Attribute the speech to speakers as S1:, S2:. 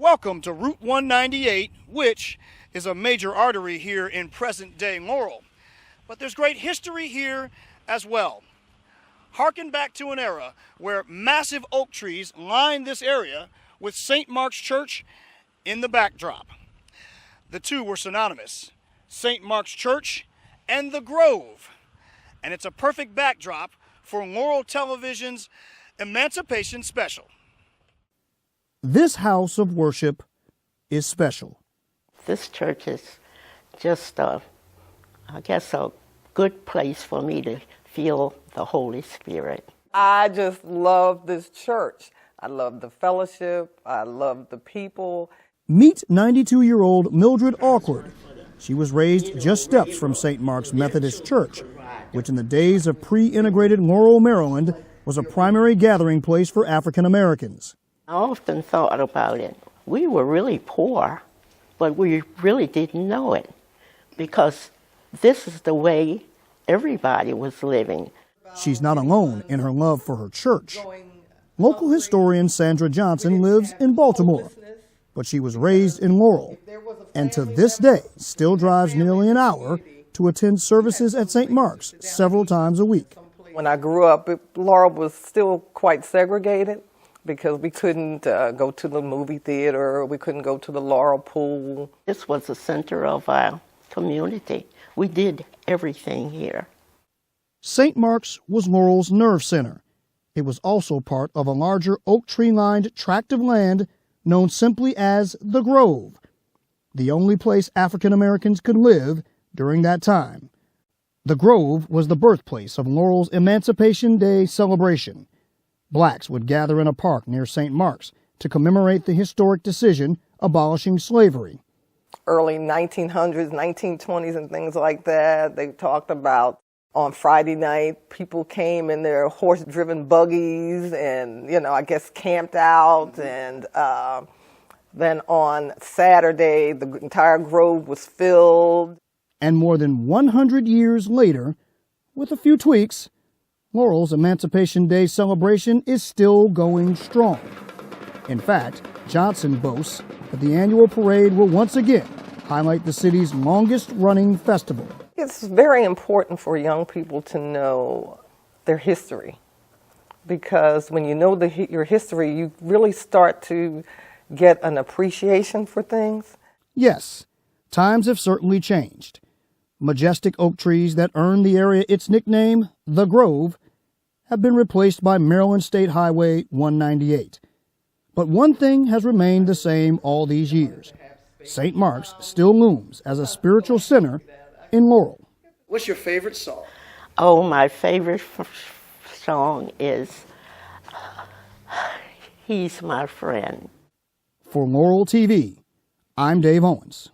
S1: Welcome to Route 198, which is a major artery here in present-day Laurel. But there's great history here as well. Harken back to an era where massive oak trees lined this area with St. Mark's Church in the backdrop. The two were synonymous, St. Mark's Church and the Grove. And it's a perfect backdrop for Laurel Television's Emancipation Special.
S2: This house of worship is special.
S3: This church is just, I guess, a good place for me to feel the Holy Spirit.
S4: I just love this church. I love the fellowship. I love the people.
S2: Meet 92-year-old Mildred Awkward. She was raised just steps from St. Mark's Methodist Church, which in the days of pre-integrated Laurel, Maryland, was a primary gathering place for African Americans.
S3: I often thought about it. We were really poor, but we really didn't know it because this is the way everybody was living.
S2: She's not alone in her love for her church. Local historian Sandra Johnson lives in Baltimore, but she was raised in Laurel, and to this day still drives nearly an hour to attend services at St. Mark's several times a week.
S4: When I grew up, Laurel was still quite segregated because we couldn't go to the movie theater, we couldn't go to the Laurel pool.
S3: This was the center of our community. We did everything here.
S2: St. Mark's was Laurel's nerve center. It was also part of a larger oak tree-lined tract of land known simply as the Grove, the only place African Americans could live during that time. The Grove was the birthplace of Laurel's Emancipation Day Celebration. Blacks would gather in a park near St. Mark's to commemorate the historic decision abolishing slavery.
S4: Early 1900s, 1920s and things like that, they talked about on Friday night, people came in their horse-driven buggies and, I guess camped out. And then on Saturday, the entire grove was filled.
S2: And more than 100 years later, with a few tweaks, Laurel's Emancipation Day celebration is still going strong. In fact, Johnson boasts that the annual parade will once again highlight the city's longest-running festival.
S4: It's very important for young people to know their history, because when you know your history, you really start to get an appreciation for things.
S2: Yes, times have certainly changed. Majestic oak trees that earned the area its nickname, the Grove, have been replaced by Maryland State Highway 198. But one thing has remained the same all these years. St. Mark's still looms as a spiritual center in Laurel.
S1: What's your favorite song?
S3: Oh, my favorite song is He's My Friend.
S2: For Laurel TV, I'm Dave Owens.